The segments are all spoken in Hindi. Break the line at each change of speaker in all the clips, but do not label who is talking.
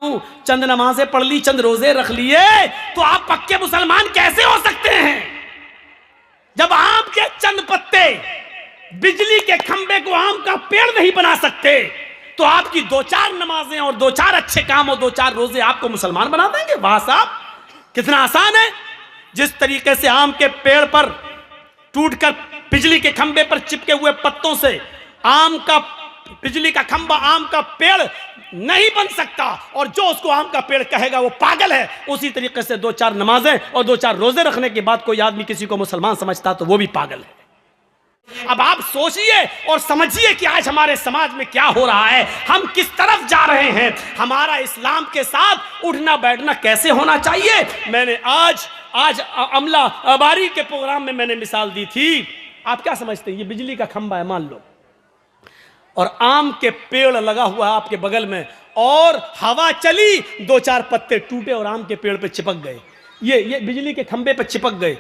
चंद नमाजें पढ़ ली, चंद रोजे रख लिए, तो आप पक्के मुसलमान कैसे हो सकते हैं? जब आम के चंद पत्ते बिजली के खंबे को आम का पेड़ नहीं बना सकते, तो आपकी दो चार नमाजें और दो चार अच्छे काम और दो चार रोजे आपको मुसलमान बना देंगे? वाह साहब, कितना आसान है। जिस तरीके से आम के पेड़ पर टूटकर बिजली के खंबे पर चिपके हुए पत्तों से बिजली का खंबा आम का पेड़ नहीं बन सकता, और जो उसको आम का पेड़ कहेगा वो पागल है, उसी तरीके से दो चार नमाजें और दो चार रोजे रखने के बाद कोई आदमी किसी को मुसलमान समझता तो वो भी पागल है। अब आप सोचिए और समझिए कि आज हमारे समाज में क्या हो रहा है, हम किस तरफ जा रहे हैं, हमारा इस्लाम के साथ उठना बैठना कैसे होना चाहिए। मैंने आज अमला बारी के प्रोग्राम में मैंने मिसाल दी थी। आप क्या समझते हैं, ये बिजली का खंबा है मान लो, और आम के पेड़ लगा हुआ है आपके बगल में, और हवा चली, दो चार पत्ते टूटे और आम के पेड़ पे चिपक गए, ये बिजली के खंबे पे चिपक गए,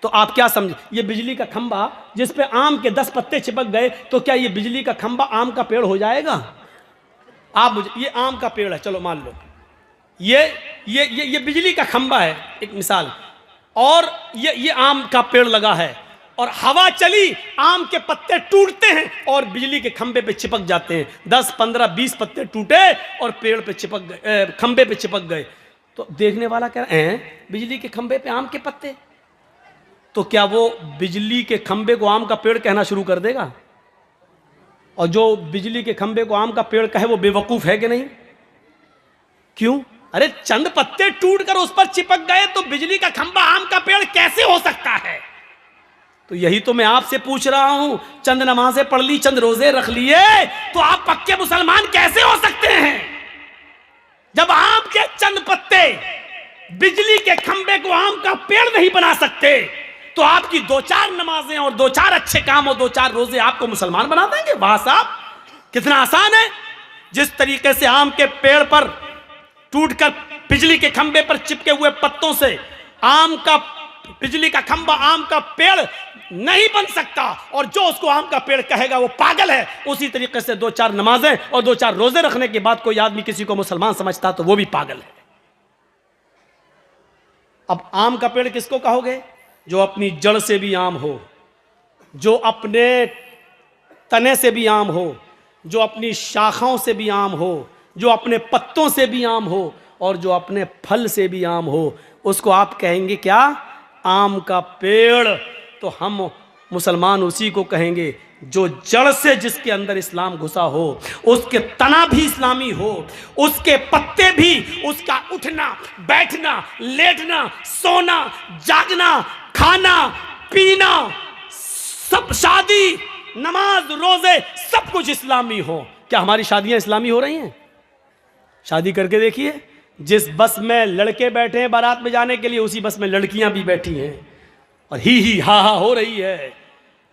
तो आप क्या समझे, ये बिजली का खंबा जिस पे आम के 10 पत्ते चिपक गए, तो क्या ये बिजली का खंबा आम का पेड़ हो जाएगा? आप मुझे, ये आम का पेड़ है, चलो मान लो ये बिजली का खंबा है, एक मिसाल, और ये आम का पेड़ लगा है, और हवा चली, आम के पत्ते टूटते हैं और बिजली के खंबे पे चिपक जाते हैं, 10, 15, 20 पत्ते टूटे और पेड़ पे चिपक गए, खंबे पे चिपक गए, तो देखने वाला कह रहा है बिजली के खंबे पे आम के पत्ते, तो क्या वो बिजली के खंबे को आम का पेड़ कहना शुरू कर देगा? और जो बिजली के खंबे को आम का पेड़ कहे वो बेवकूफ है कि नहीं? क्यों? अरे चंद पत्ते टूटकर उस पर चिपक गए तो बिजली का खंबा आम का पेड़ कैसे हो सकता है? तो यही तो मैं आपसे पूछ रहा हूं, चंद नमाजें पढ़ ली, चंद रोजे रख लिए, तो आप पक्के मुसलमान कैसे हो सकते हैं? जब आम के चंद पत्ते बिजली के खंबे को आम का पेड़ नहीं बना सकते, तो आपकी दो चार नमाजें और दो चार अच्छे काम और दो चार रोजे आपको मुसलमान बना देंगे? वाह साहब, कितना आसान है। जिस तरीके से आम के पेड़ पर टूटकर बिजली के खंबे पर चिपके हुए पत्तों से बिजली का खंबा आम का पेड़ नहीं बन सकता, और जो उसको आम का पेड़ कहेगा वो पागल है, उसी तरीके से दो चार नमाजें और दो चार रोजे रखने के बाद कोई आदमी किसी को मुसलमान समझता तो वो भी पागल है। अब आम का पेड़ किसको कहोगे? जो अपनी जड़ से भी आम हो, जो अपने तने से भी आम हो, जो अपनी शाखाओं से भी आम हो, जो अपने पत्तों से भी आम हो, और जो अपने फल से भी आम हो, उसको आप कहेंगे क्या? आम का पेड़। तो हम मुसलमान उसी को कहेंगे जो जड़ से, जिसके अंदर इस्लाम घुसा हो, उसके तना भी इस्लामी हो, उसके पत्ते भी, उसका उठना बैठना लेटना सोना जागना खाना पीना सब, शादी नमाज रोजे सब कुछ इस्लामी हो। क्या हमारी शादियां इस्लामी हो रही हैं? शादी करके देखिए, जिस बस में लड़के बैठे हैं बारात में जाने के लिए, उसी बस में लड़कियां भी बैठी हैं और ही हा हा हो रही है,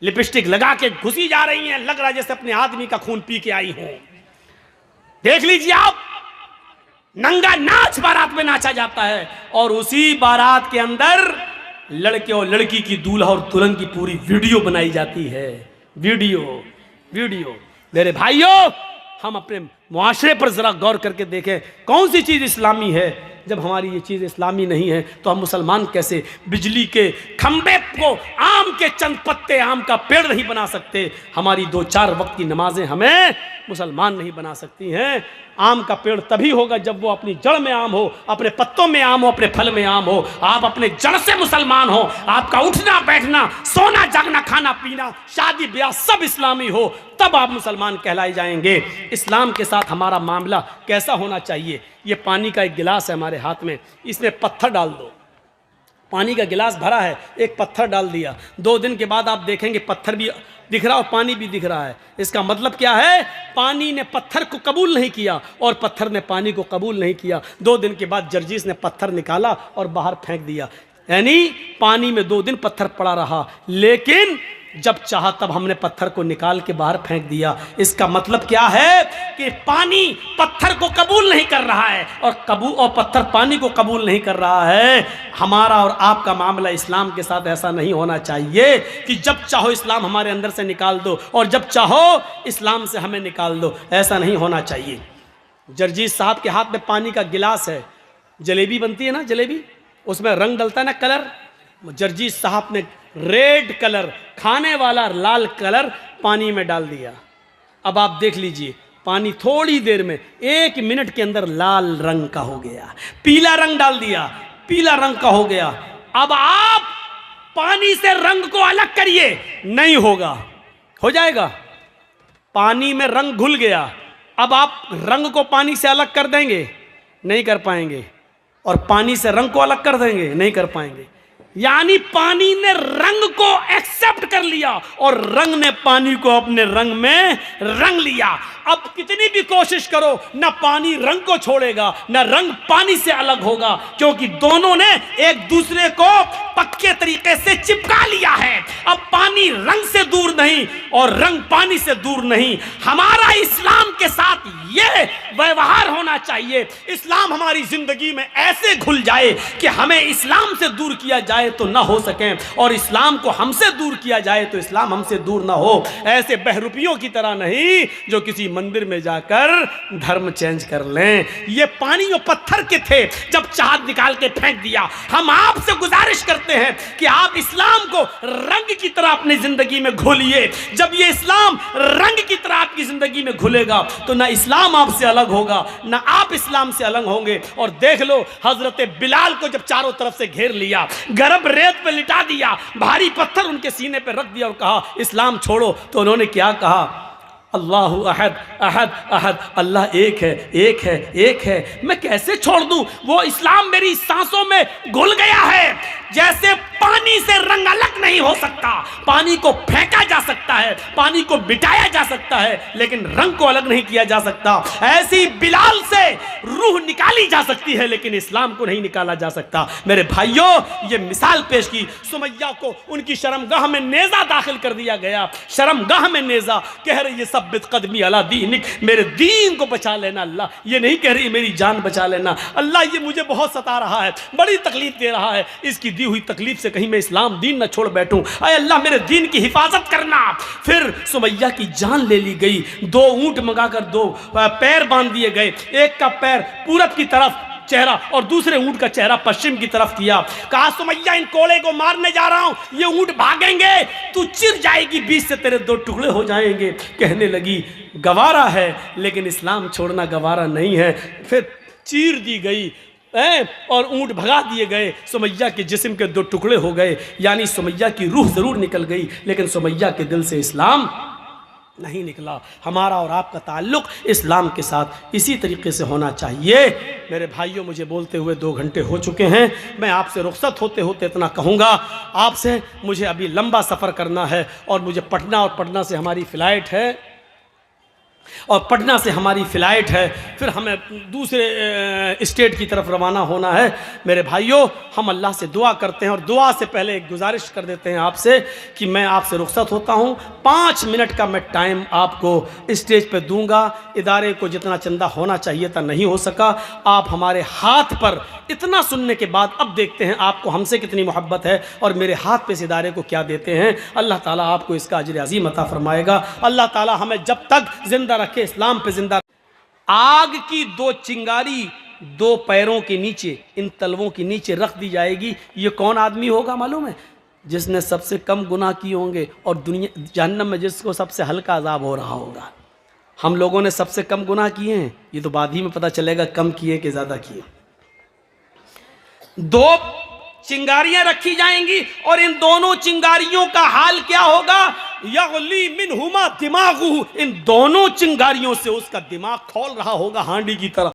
लिपस्टिक लगा के घुसी जा रही हैं, लग रहा है जैसे अपने आदमी का खून पी के आई हो। देख लीजिए आप, नंगा नाच बारात में नाचा जाता है, और उसी बारात के अंदर लड़के और लड़की की दूल्हा और दुल्हन की पूरी वीडियो बनाई जाती है। वीडियो मेरे भाइयों, हम अपने मुआशरे पर जरा गौर करके देखें कौन सी चीज़ इस्लामी है। जब हमारी ये चीज़ इस्लामी नहीं है तो हम मुसलमान कैसे बिजली के खंबे को आम के चंद पत्ते आम का पेड़ नहीं बना सकते? हमारी दो चार वक्त की नमाजें हमें मुसलमान नहीं बना सकती हैं। आम का पेड़ तभी होगा जब वो अपनी जड़ में आम हो, अपने पत्तों में आम हो, अपने फल में आम हो। आप अपने जड़ से मुसलमान हो, आपका उठना बैठना सोना जागना खाना पीना शादी ब्याह सब इस्लामी हो, तब आप मुसलमान कहलाए जाएंगे। इस्लाम के साथ हमारा मामला कैसा होना चाहिए? ये पानी का एक गिलास है हमारे हाथ में, इसमें पत्थर डाल दो। पानी का गिलास भरा है, एक पत्थर डाल दिया, 2 दिन के बाद आप देखेंगे पत्थर भी दिख रहा और पानी भी दिख रहा है। इसका मतलब क्या है? पानी ने पत्थर को कबूल नहीं किया और पत्थर ने पानी को कबूल नहीं किया। 2 दिन के बाद जर्जीस ने पत्थर निकाला और बाहर फेंक दिया, यानी पानी में 2 दिन पत्थर पड़ा रहा, लेकिन जब चाहा तब हमने पत्थर को निकाल के बाहर फेंक दिया। इसका मतलब क्या है कि पानी पत्थर को कबूल नहीं कर रहा है और पत्थर पानी को कबूल नहीं कर रहा है। हमारा और आपका मामला इस्लाम के साथ ऐसा नहीं होना चाहिए कि जब चाहो इस्लाम हमारे अंदर से निकाल दो और जब चाहो इस्लाम से हमें निकाल दो, ऐसा नहीं होना चाहिए। जर्जीस साहब के हाथ में पानी का गिलास है, जलेबी बनती है ना, जलेबी, उसमें रंग डलता है ना, कलर। जर्जीस साहब ने रेड कलर, खाने वाला लाल कलर पानी में डाल दिया। अब आप देख लीजिए, पानी थोड़ी देर में 1 मिनट के अंदर लाल रंग का हो गया। पीला रंग डाल दिया, पीला रंग का हो गया। अब आप पानी से रंग को अलग करिए, नहीं होगा। हो जाएगा? पानी में रंग घुल गया, अब आप रंग को पानी से अलग कर देंगे? नहीं कर पाएंगे। और पानी से रंग को अलग कर देंगे? नहीं कर पाएंगे। यानी पानी ने रंग को एक्सेप्ट कर लिया और रंग ने पानी को अपने रंग में रंग लिया। अब कितनी भी कोशिश करो, ना पानी रंग को छोड़ेगा, ना रंग पानी से अलग होगा, क्योंकि दोनों ने एक दूसरे को पक्के तरीके से चिपका लिया है। अब पानी रंग से दूर नहीं और रंग पानी से दूर नहीं। हमारा इस्लाम के साथ यह व्यवहार होना चाहिए। इस्लाम हमारी जिंदगी में ऐसे घुल जाए कि हमें इस्लाम से दूर किया जाए तो ना हो सके, और इस्लाम को हमसे दूर किया जाए तो इस्लाम हमसे दूर ना हो। ऐसे बहरूपियों की तरह नहीं जो किसी मंदिर में जाकर धर्म चेंज कर लें। ये पानी और पत्थर के थे, जब चाहत निकाल के फेंक दिया। हम आपसे गुजारिश करते हैं कि आप इस्लाम को रंग की तरह अपनी जिंदगी में घोलिए। जब ये इस्लाम रंग की तरह आपकी जिंदगी में घुलेगा तो ना इस्लाम आपसे अलग होगा, ना आप इस्लाम से अलग होंगे। और देख लो, हजरत बिलाल को जब चारों तरफ से घेर लिया, गरम रेत पे लिटा दिया, भारी पत्थर उनके सीने पे रख दिया और कहा इस्लाम छोड़ो, तो उन्होंने क्या कहा? अल्लाहु अहद अहद अहद, अल्लाह एक है, एक है, एक है। मैं कैसे छोड़ दूं? वो इस्लाम मेरी सांसों में घुल गया है। जैसे पानी से रंग अलग नहीं हो सकता, पानी को फेंका जा सकता है, पानी को मिटाया जा सकता है, लेकिन रंग को अलग नहीं किया जा सकता। ऐसी बिलाल से रूह निकाली जा सकती है, लेकिन इस्लाम को नहीं निकाला जा सकता। मेरे भाइयों, ये मिसाल पेश की। सुमैया को उनकी शर्मगाह में नेजा दाखिल कर दिया गया। शर्मगाह में नेजा, कह रही है सब्बित कदमी अला दीनिक, मेरे दीन को बचा लेना अल्लाह। ये नहीं कह रही मेरी जान बचा लेना अल्लाह, ये मुझे बहुत सता रहा है, बड़ी तकलीफ दे रहा है, इसकी दी हुई तकलीफ से कहीं मैं इस्लाम दीन न छोड़ बैठूं। अय अल्लाह, मेरे दीन की हिफाजत करना। फिर सुमैया की जान ले ली गई। 2 ऊंट मंगाकर 2 पैर बांध दिए गए। एक का पैर पूरब की तरफ चेहरा और दूसरे ऊंट का चेहरा पश्चिम की तरफ किया। कहा सुमैया, इन कोड़े को मारने जा रहा हूं, ये ऊंट भागेंगे, तू चिर जाएगी, बीच से तेरे 2 टुकड़े हो जाएंगे। कहने लगी गवारा है, लेकिन इस्लाम छोड़ना गवारा नहीं है। फिर चीर दी गई और ऊंट भगा दिए गए। सुमैया के जिस्म के 2 टुकड़े हो गए। यानी सुमैया की रूह जरूर निकल गई, लेकिन सुमैया के दिल से इस्लाम नहीं निकला। हमारा और आपका ताल्लुक इस्लाम के साथ इसी तरीके से होना चाहिए। मेरे भाइयों, मुझे बोलते हुए 2 घंटे हो चुके हैं। मैं आपसे रुखसत होते होते इतना कहूँगा, आपसे मुझे अभी लंबा सफ़र करना है और मुझे पटना, और पटना से हमारी फ़्लाइट है, और पटना से हमारी फ़्लाइट है, फिर हमें दूसरे स्टेट की तरफ रवाना होना है। मेरे भाइयों, हम अल्लाह से दुआ करते हैं, और दुआ से पहले एक गुजारिश कर देते हैं आपसे कि मैं आपसे रुखसत होता हूँ। 5 मिनट का मैं टाइम आपको स्टेज पे दूंगा। इदारे को जितना चंदा होना चाहिए था नहीं हो सका। आप हमारे हाथ पर इतना सुनने के बाद अब देखते हैं आपको हमसे कितनी मोहब्बत है और मेरे हाथ पे इस इदारे को क्या देते हैं। अल्लाह ताला आपको इसका अजर अज़ीम अता फरमाएगा। अल्लाह ताला हमें जब तक जिंदा रखे, इस्लाम पे जिंदा। आग की 2 चिंगारी 2 पैरों के नीचे, इन तलवों के नीचे रख दी जाएगी। ये कौन आदमी होगा मालूम है? जिसने सबसे कम गुनाह किए होंगे और दुनिया जहन्नम में जिसको सबसे हल्का अजाब हो रहा होगा। हम लोगों ने सबसे कम गुनाह किए हैं, ये तो बाद ही में पता चलेगा कम किए कि ज़्यादा किए। 2 चिंगारियां रखी जाएंगी और इन दोनों चिंगारियों का हाल क्या होगा? यगली मिनहुमा दिमागुहु, इन दोनों चिंगारियों से उसका दिमाग खौल रहा होगा हांडी की तरह।